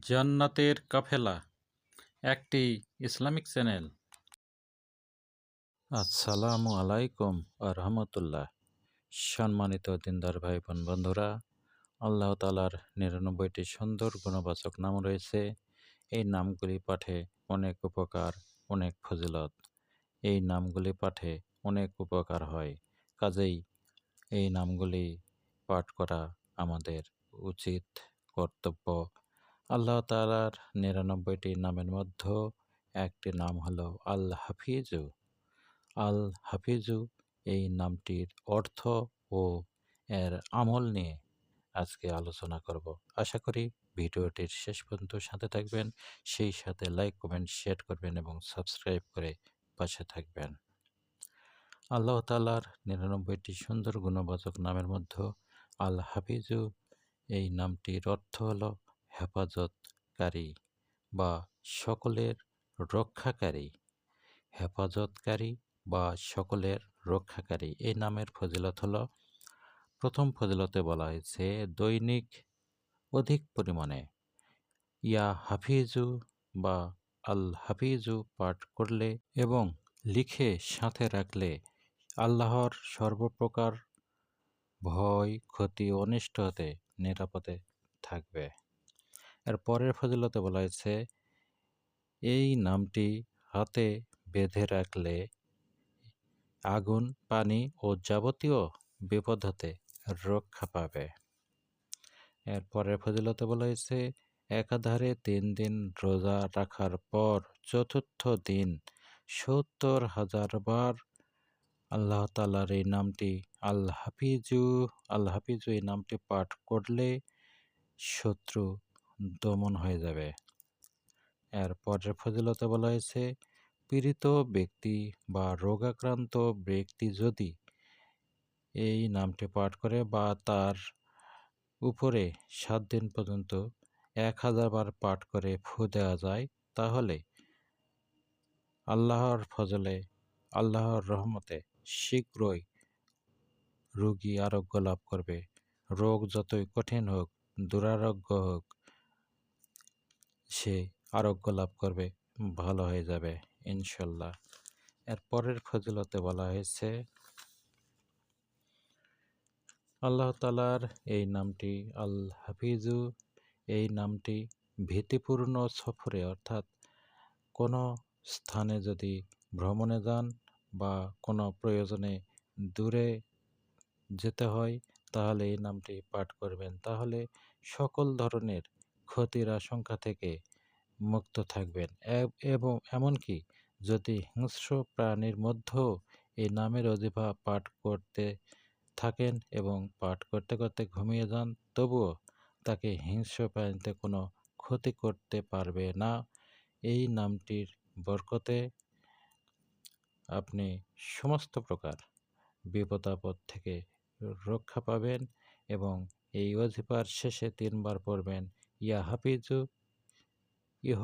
জান্নাতের কাফেলা একটি Islamic channel. আসসালামু আলাইকুম রহমতুল্লাহ। সম্মানিত দিনদার ভাই বোন বন্ধুরা, আল্লাহ তালার ৯৯টি সুন্দর গুণবাচক নাম রয়েছে। এই নামগুলি পাঠে অনেক উপকার, অনেক ফজিলত। এই নামগুলি পাঠে অনেক উপকার হয়, কাজেই এই নামগুলি পাঠ করা আমাদের উচিত, কর্তব্য। আল্লাহ তাআলার ৯৯টি নামের মধ্যে একটি নাম হলো আল হাফিজু। আল হাফিজু এই নামটির অর্থ ও এর আমল নিয়ে আজকে আলোচনা করব। আশা করি ভিডিওটির শেষ পর্যন্ত সাথে থাকবেন, সেই সাথে লাইক, কমেন্ট, শেয়ার করবেন এবং সাবস্ক্রাইব করে পাশে থাকবেন। আল্লাহ তাআলার ৯৯টি সুন্দর গুণবাচক নামের মধ্যে আল হাফিজু এই নামটির অর্থ হলো হেফাজতকারী বা সকলের রক্ষাকারী। হেফাজতকারী বা সকলের রক্ষাকারী এই নামের ফজিলত হলো, প্রথম ফজিলতে বলা হয়েছে দৈনিক অধিক পরিমাণে ইয়া হাফিজু বা আল হাফিজু পাঠ করলে এবং লিখে সাথে রাখলে আল্লাহর সর্বপ্রকার ভয়, ক্ষতি, অনিষ্ট হতে নিরাপদে থাকবে। এর পরের ফজিলতে বলা হয়েছে এই নামটি হাতে বেঁধে রাখলে আগুন, পানি ও যাবতীয় বিপদ হতে রক্ষা পাবে। এর পরের ফজিলতে বলা হয়েছে একাধারে ৩ দিন রোজা রাখার পর চতুর্থ দিন ৭০,০০০ বার আল্লাহ তাআলার এই নামটি আল হাফিজু এই নামটি পাঠ করলে শত্রু দমন হয়ে যাবে। এর পরের ফজিলতে বলা হয়েছে পীড়িত ব্যক্তি বা রোগাক্রান্ত ব্যক্তি যদি এই নামটি পাঠ করে বা তার উপরে ৭ দিন পর্যন্ত ১,০০০ বার পাঠ করে ফু দেওয়া যায়, তাহলে আল্লাহর ফজলে, আল্লাহর রহমতে শীঘ্রই রোগী আরোগ্য লাভ করবে। রোগ যতই কঠিন হোক, দুরারোগ্য হোক, সে আরোগ্য লাভ করবে, ভালো হয়ে যাবে ইনশাল্লাহ। এর পরের ফজিলতে বলা হয়েছে আল্লাহ তাআলার এই নামটি আল হাফিজু এই নামটি ভীতিপূর্ণ সফরে, অর্থাৎ কোনো স্থানে যদি ভ্রমণে যান বা কোনো প্রয়োজনে দূরে যেতে হয়, তাহলে এই নামটি পাঠ করবেন। তাহলে সকল ধরনের ক্ষতির আশঙ্কা থেকে মুক্ত থাকবেন। এবং এমনকি যদি হিংস্র প্রাণীর মধ্যেও এই নামের অজিফা পাঠ করতে থাকেন এবং পাঠ করতে করতে ঘুমিয়ে যান, তবুও তাকে হিংস্র প্রাণীতে কোনো ক্ষতি করতে পারবে না। এই নামটির বরকতে আপনি সমস্ত প্রকার বিপদ আপদ থেকে রক্ষা পাবেন এবং এই ওজিফার শেষে ৩ বার পড়বেন ইয়া হাফিজু ইহ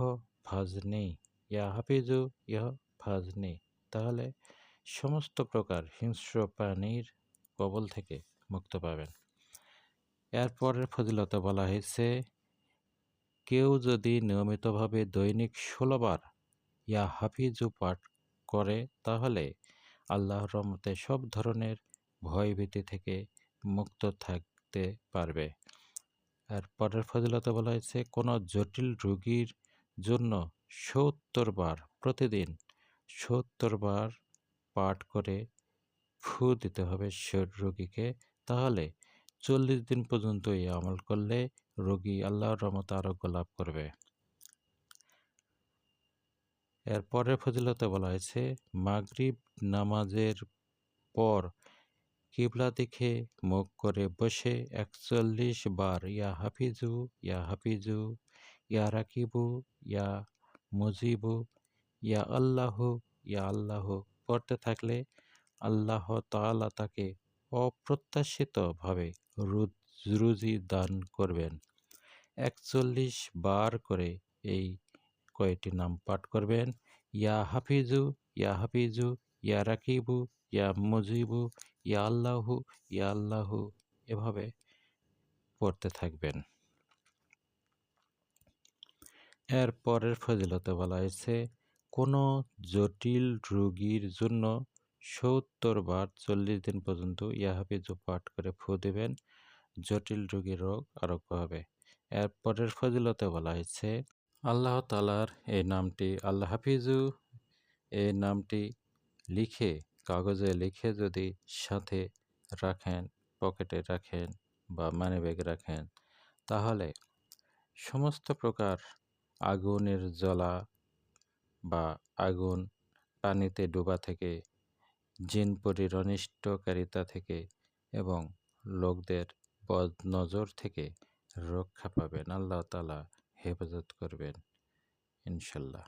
ফাজনি, ইয়া হাফিজু ইহ ফাজনি। তাহলে সমস্ত প্রকার হিংস্র প্রাণীর কবল থেকে মুক্ত পাবেন। এরপরের ফজিলতে বলা হয়েছে কেউ যদি নিয়মিতভাবে দৈনিক ১৬ বার ইয়া হাফিজু পাঠ করে, তাহলে আল্লাহর রহমতে সব ধরনের ভয়ভীতি থেকে মুক্ত থাকতে পারবে। আর পরের ফজিলতে বলা হয়েছে কোনো জটিল রোগীর জন্য ৭০ বার প্রতিদিন ৭০ বার পাঠ করে ফু দিতে হবে রোগীকে। তাহলে ৪০ দিন পর্যন্ত এই আমল করলে রোগী আল্লাহর রহমতে আরোগ্য লাভ করবে। এর পরের ফজিলতে বলা হয়েছে মাগরিব নামাজের পর কিবলা দিকে মুখ করে বসে ৪১ বার ইয়া হাফিজু ইয়া হাফিজু ইয়া রাকিবু ইয়া মুজিবু ইয়া আল্লাহু ইয়া আল্লাহু পড়তে থাকলে আল্লাহ তাআলা তাকে অপ্রত্যাশিতভাবে রুজি দান করবেন। ৪১ বার করে এই কয়টি নাম পাঠ করবেন ইয়া হাফিজু ইয়া হাফিজু ইয়া রাকিবু ইয়া মুজিবু ইয়া আল্লাহু ইয়া আল্লাহু, এভাবে পড়তে থাকবেন। এর পরের ফজিলতে বলা হয়েছে, কোনো জটিল রোগীর জন্য ৭০ বার ৪০ দিন পর্যন্ত ইয়া হাফিজু পাঠ করে ফু দিবেন, জটিল রোগীর রোগ আরোগ্য হবে। এর পরের ফজিলতে বলা হয়েছে, আল্লাহ তাআলার এই নামটি আল হাফিজু, এই নামটি লিখে, কাগজে লিখে যদি সাথে রাখেন, পকেটে রাখেন বা মানিব্যাগে রাখেন, তাহলে সমস্ত প্রকার আগুনের জ্বলা বা আগুন, পানিতে ডোবা থেকে, জিন-পরীর অনিষ্টকারিতা থেকে এবং লোকদের বদনজর থেকে রক্ষা পাবেন। আল্লাহ তাআলা হেফাজত করবেন ইনশাল্লাহ।